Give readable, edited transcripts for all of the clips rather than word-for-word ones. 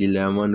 11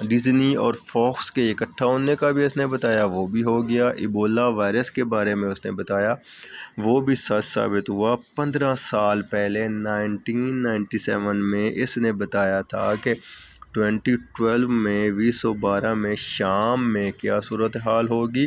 Disney اور Fox کے اکٹھا ہونے کا بھی اس نے بتایا، وہ بھی ہو گیا۔ ایبولا وائرس کے بارے میں اس نے بتایا، وہ بھی سچ ثابت ہوا۔ 15 سال پہلے 1997 میں اس نے بتایا تھا کہ 2012 میں 2012 میں شام میں کیا صورتحال ہوگی،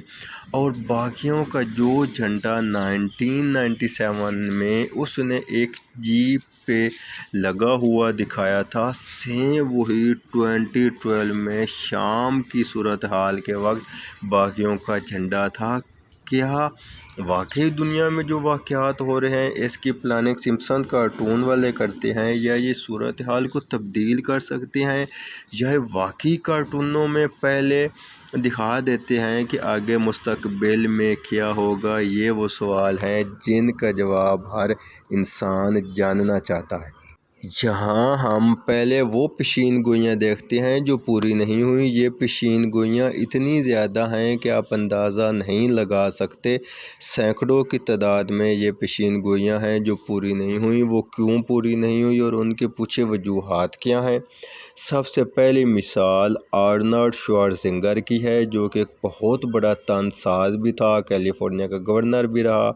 اور باغیوں کا جو جھنڈا 1997 میں اس نے ایک جیپ پہ لگا ہوا دکھایا تھا، سیم وہی 2012 میں شام کی صورتحال کے وقت باغیوں کا جھنڈا تھا۔ کیا واقعی دنیا میں جو واقعات ہو رہے ہیں اس کی پلاننگ سمپسن کارٹون والے کرتے ہیں، یا یہ صورتحال کو تبدیل کر سکتے ہیں، یا واقعی کارٹونوں میں پہلے دکھا دیتے ہیں کہ آگے مستقبل میں کیا ہوگا؟ یہ وہ سوال ہیں جن کا جواب ہر انسان جاننا چاہتا ہے۔ یہاں ہم پہلے وہ پیشین گوئیاں دیکھتے ہیں جو پوری نہیں ہوئیں۔ یہ پیشین گوئیاں اتنی زیادہ ہیں کہ آپ اندازہ نہیں لگا سکتے، سینکڑوں کی تعداد میں یہ پیشین گوئیاں ہیں جو پوری نہیں ہوئیں۔ وہ کیوں پوری نہیں ہوئی اور ان کے پیچھے وجوہات کیا ہیں؟ سب سے پہلی مثال آرنلڈ شوارزنگر کی ہے، جو کہ ایک بہت بڑا طنز ساز بھی تھا، کیلیفورنیا کا گورنر بھی رہا۔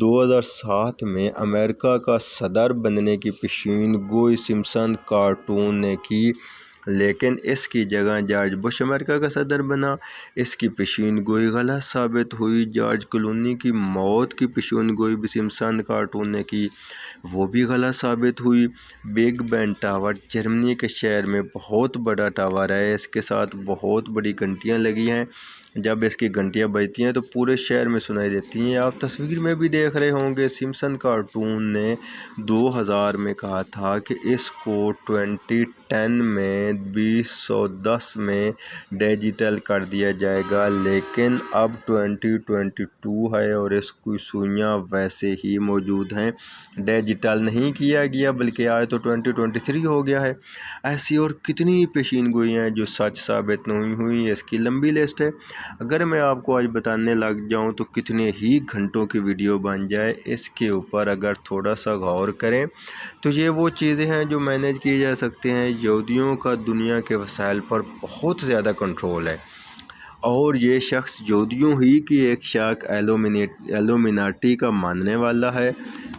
2007 میں امریکہ کا صدر بننے کی پیشین گوئی سمپسن کارٹون نے کی، لیکن اس کی جگہ جارج بش امریکہ کا صدر بنا۔ اس کی پیشین گوئی غلط ثابت ہوئی۔ جارج کلونی کی موت کی پیشین گوئی بھی سمپسن کارٹون نے کی، وہ بھی غلط ثابت ہوئی۔ بگ بین ٹاور جرمنی کے شہر میں بہت بڑا ٹاور ہے، اس کے ساتھ بہت بڑی گھنٹیاں لگی ہیں۔ جب اس کی گھنٹیاں بجتی ہیں تو پورے شہر میں سنائی دیتی ہیں۔ آپ تصویر میں بھی دیکھ رہے ہوں گے، سمپسن کارٹون نے 2000 میں کہا تھا کہ اس کو 2010 میں 2010 میں ڈیجیٹل کر دیا جائے گا، لیکن اب 2022 ہے اور اس کی سوئیاں ویسے ہی موجود ہیں، ڈیجیٹل نہیں کیا گیا، بلکہ آج تو 2023 ہو گیا ہے۔ ایسی اور کتنی پیشین گوئیاں ہیں جو سچ ثابت نہیں ہوئی، اس کی لمبی لسٹ ہے۔ اگر میں آپ کو آج بتانے لگ جاؤں تو کتنے ہی گھنٹوں کی ویڈیو بن جائے۔ اس کے اوپر اگر تھوڑا سا غور کریں تو یہ وہ چیزیں ہیں جو مینیج کی جا سکتے ہیں۔ یہودیوں کا دنیا کے وسائل پر بہت زیادہ کنٹرول ہے، اور یہ شخص یہودیوں ہی کی ایک شاخ ایلومیناٹی کا ماننے والا ہے۔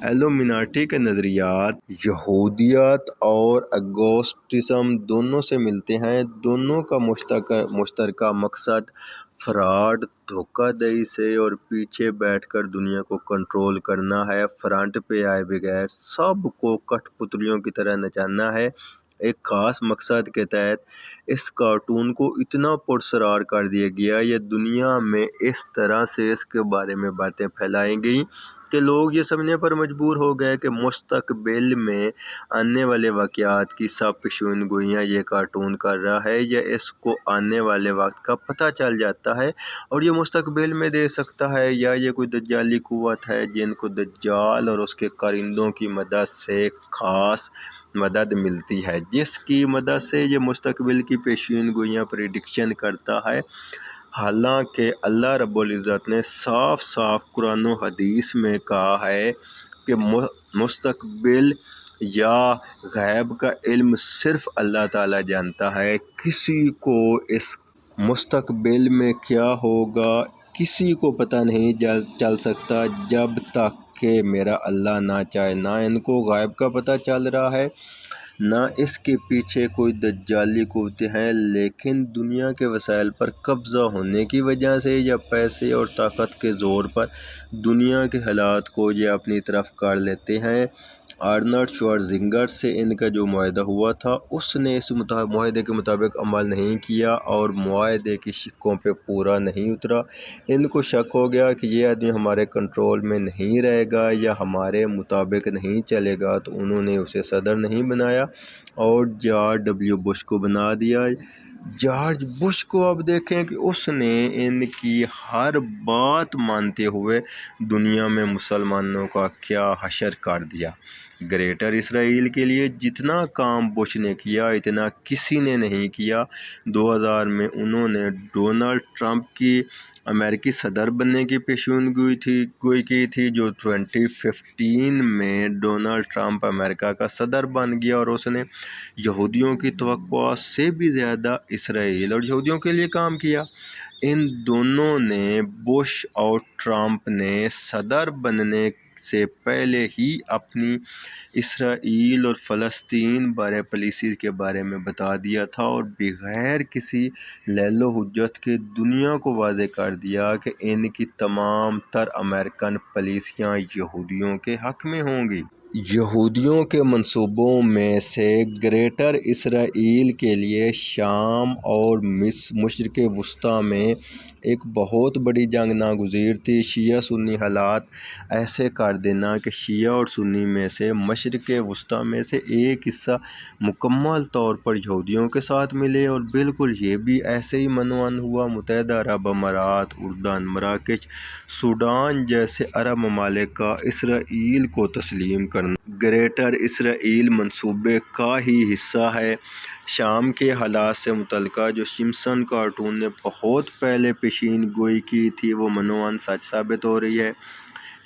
ایلومیناٹی کے نظریات یہودیت اور اگنوسٹسزم دونوں سے ملتے ہیں۔ دونوں کا مشترکہ مقصد فراڈ، دھوکہ دہی سے اور پیچھے بیٹھ کر دنیا کو کنٹرول کرنا ہے، فرنٹ پہ آئے بغیر سب کو کٹھ پتلیوں کی طرح نچانا ہے۔ ایک خاص مقصد کے تحت اس کارٹون کو اتنا پراسرار کر دیا گیا، یہ دنیا میں اس طرح سے اس کے بارے میں باتیں پھیلائی گئیں کہ لوگ یہ سمجھنے پر مجبور ہو گئے کہ مستقبل میں آنے والے واقعات کی سب پیشین گوئیاں یہ کارٹون کر رہا ہے، یا اس کو آنے والے وقت کا پتہ چل جاتا ہے اور یہ مستقبل میں دے سکتا ہے، یا یہ کوئی دجالی قوت ہے جن کو دجال اور اس کے کارندوں کی مدد سے خاص مدد ملتی ہے، جس کی مدد سے یہ مستقبل کی پیشین گوئیاں پریڈکشن کرتا ہے۔ حالانکہ اللہ رب العزت نے صاف صاف قرآن و حدیث میں کہا ہے کہ مستقبل یا غیب کا علم صرف اللہ تعالیٰ جانتا ہے۔ کسی کو اس مستقبل میں کیا ہوگا کسی کو پتہ نہیں چل سکتا جب تک کہ میرا اللہ نہ چاہے۔ نہ ان کو غیب کا پتہ چل رہا ہے، نہ اس کے پیچھے کوئی دجالی قوتیں ہیں، لیکن دنیا کے وسائل پر قبضہ ہونے کی وجہ سے یا پیسے اور طاقت کے زور پر دنیا کے حالات کو یہ اپنی طرف کر لیتے ہیں۔ آرنلڈ شوارزنگر سے ان کا جو معاہدہ ہوا تھا، اس نے اس معاہدے کے مطابق عمل نہیں کیا اور معاہدے کی شقوں پہ پورا نہیں اترا۔ ان کو شک ہو گیا کہ یہ آدمی ہمارے کنٹرول میں نہیں رہے گا یا ہمارے مطابق نہیں چلے گا، تو انہوں نے اسے صدر نہیں بنایا اور جارج ڈبلیو بش کو بنا دیا۔ جارج بش کو اب دیکھیں کہ اس نے ان کی ہر بات مانتے ہوئے دنیا میں مسلمانوں کا کیا حشر کر دیا۔ گریٹر اسرائیل کے لیے جتنا کام بش نے کیا اتنا کسی نے نہیں کیا۔ 2000 میں انہوں نے ڈونلڈ ٹرمپ کی امریکی صدر بننے کی پیشین گوئی کی تھی، جو 2015 میں ڈونلڈ ٹرمپ امریکہ کا صدر بن گیا اور اس نے یہودیوں کی توقعات سے بھی زیادہ اسرائیل اور یہودیوں کے لیے کام کیا۔ ان دونوں نے بش اور ٹرمپ نے صدر بننے سے پہلے ہی اپنی اسرائیل اور فلسطین بارے پالیسی کے بارے میں بتا دیا تھا اور بغیر کسی لیل و حجت کے دنیا کو واضح کر دیا کہ ان کی تمام تر امریکن پالیسیاں یہودیوں کے حق میں ہوں گی۔ یہودیوں کے منصوبوں میں سے گریٹر اسرائیل کے لیے شام اور مشرق وسطیٰ میں ایک بہت بڑی جنگ ناگزیر تھی۔ شیعہ سنی حالات ایسے کر دینا کہ شیعہ اور سنی میں سے مشرق وسطیٰ میں سے ایک حصہ مکمل طور پر یہودیوں کے ساتھ ملے، اور بالکل یہ بھی ایسے ہی منعقد ہوا۔ متحدہ عرب امارات، اردن، مراکش، سوڈان جیسے عرب ممالک کا اسرائیل کو تسلیم کرنا گریٹر اسرائیل منصوبے کا ہی حصہ ہے۔ شام کے حالات سے متعلق جو سمپسن کارٹون نے بہت پہلے پیشین گوئی کی تھی وہ منعقد سچ ثابت ہو رہی ہے۔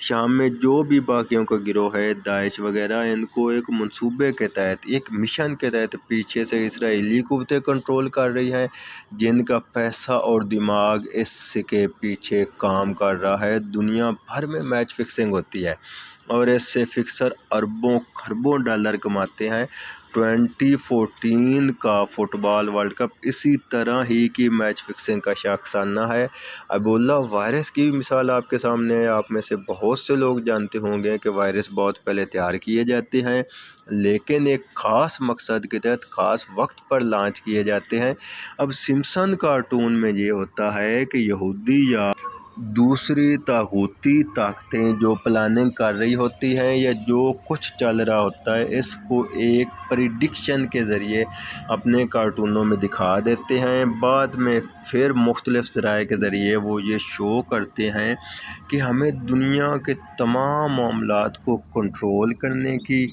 شام میں جو بھی باقیوں کا گروہ ہے، داعش وغیرہ، ان کو ایک منصوبے کے تحت، ایک مشن کے تحت پیچھے سے اسرائیلی قوتیں کنٹرول کر رہی ہیں، جن کا پیسہ اور دماغ اس کے پیچھے کام کر رہا ہے۔ دنیا بھر میں میچ فکسنگ ہوتی ہے اور اس سے فکسر اربوں خربوں ڈالر کماتے ہیں۔ 2014 کا فٹ بال ورلڈ کپ اسی طرح ہی کی میچ فکسنگ کا شاخسانہ ہے۔ ایبولا وائرس کی بھی مثال آپ کے سامنے ہے۔ آپ میں سے بہت سے لوگ جانتے ہوں گے کہ وائرس بہت پہلے تیار کیے جاتے ہیں، لیکن ایک خاص مقصد کے تحت خاص وقت پر لانچ کیے جاتے ہیں۔ اب سمپسن کارٹون میں یہ ہوتا ہے کہ یہودی یا دوسری طاغوتی طاقتیں جو پلاننگ کر رہی ہوتی ہیں یا جو کچھ چل رہا ہوتا ہے، اس کو ایک پریڈکشن کے ذریعے اپنے کارٹونوں میں دکھا دیتے ہیں۔ بعد میں پھر مختلف ذرائع کے ذریعے وہ یہ شو کرتے ہیں کہ ہمیں دنیا کے تمام معاملات کو کنٹرول کرنے کی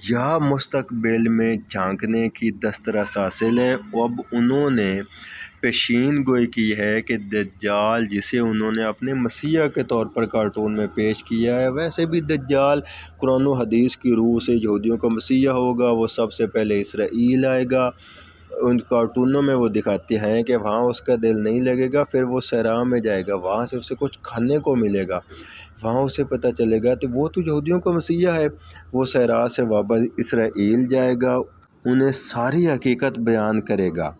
یا مستقبل میں جھانکنے کی دسترس حاصل ہے۔ اب انہوں نے پیشین گوئی کی ہے کہ دجال، جسے انہوں نے اپنے مسیح کے طور پر کارٹون میں پیش کیا ہے، ویسے بھی دجال قرآن و حدیث کی روح سے یہودیوں کا مسیح ہوگا۔ وہ سب سے پہلے اسرائیل آئے گا۔ ان کارٹونوں میں وہ دکھاتے ہیں کہ وہاں اس کا دل نہیں لگے گا، پھر وہ صحرا میں جائے گا، وہاں سے اسے کچھ کھانے کو ملے گا، وہاں اسے پتہ چلے گا کہ وہ تو یہودیوں کا مسیح ہے۔ وہ صحرا سے واپس اسرائیل جائے گا، انہیں ساری حقیقت بیان کرے گا،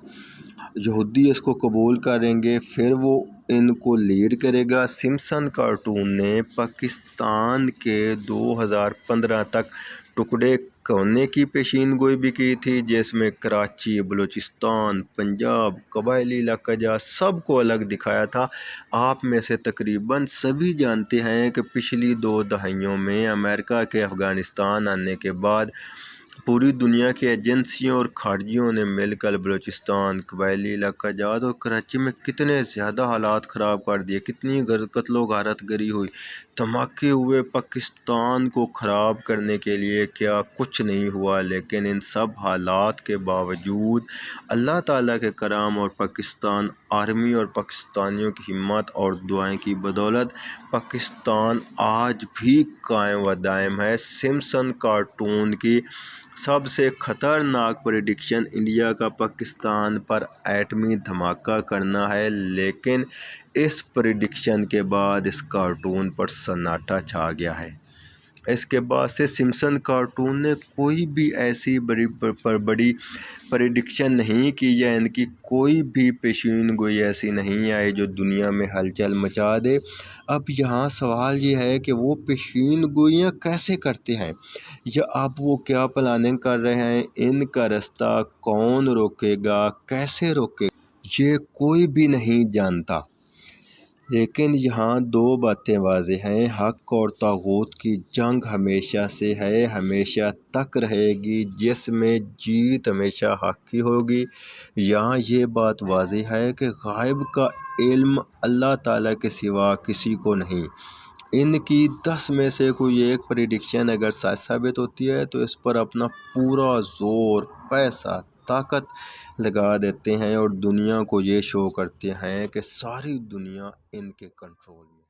یہودی اس کو قبول کریں گے، پھر وہ ان کو لیڈ کرے گا۔ سمپسن کارٹون نے پاکستان کے 2015 تک ٹکڑے ہونے کی پیشین گوئی بھی کی تھی، جس میں کراچی، بلوچستان، پنجاب، قبائلی علاقہ جات سب کو الگ دکھایا تھا۔ آپ میں سے تقریباً سبھی جانتے ہیں کہ پچھلی 2 دہائیوں میں امریکہ کے افغانستان آنے کے بعد پوری دنیا کی ایجنسیوں اور خارجیوں نے مل کر بلوچستان، قبائلی علاقہ جات اور کراچی میں کتنے زیادہ حالات خراب کر دیے، کتنی قتل و غارت گری ہوئی، دھماکے ہوئے۔ پاکستان کو خراب کرنے کے لیے کیا کچھ نہیں ہوا، لیکن ان سب حالات کے باوجود اللہ تعالیٰ کے کرم اور پاکستان آرمی اور پاکستانیوں کی ہمت اور دعائیں کی بدولت پاکستان آج بھی قائم و دائم ہے۔ سمپسن کارٹون کی سب سے خطرناک پریڈکشن انڈیا کا پاکستان پر ایٹمی دھماکہ کرنا ہے، لیکن اس پریڈکشن کے بعد اس کارٹون پر سناٹا چھا گیا ہے۔ اس کے بعد سے سمپسن کارٹون نے کوئی بھی ایسی بڑی پریڈکشن نہیں کی، یا ان کی کوئی بھی پیشین گوئی ایسی نہیں آئی جو دنیا میں ہلچل مچا دے۔ اب یہاں سوال یہ ہے کہ وہ پیشین گوئیاں کیسے کرتے ہیں، یا اب وہ کیا پلاننگ کر رہے ہیں، ان کا راستہ کون روکے گا، کیسے روکے گا، یہ کوئی بھی نہیں جانتا۔ لیکن یہاں 2 باتیں واضح ہیں: حق اور طاغوت کی جنگ ہمیشہ سے ہے، ہمیشہ تک رہے گی، جس میں جیت ہمیشہ حق کی ہوگی۔ یہاں یہ بات واضح ہے کہ غائب کا علم اللہ تعالیٰ کے سوا کسی کو نہیں۔ ان کی 10 میں سے کوئی ایک پریڈکشن اگر سچ ثابت ہوتی ہے تو اس پر اپنا پورا زور، پیسہ، طاقت لگا دیتے ہیں اور دنیا کو یہ شو کرتے ہیں کہ ساری دنیا ان کے کنٹرول میں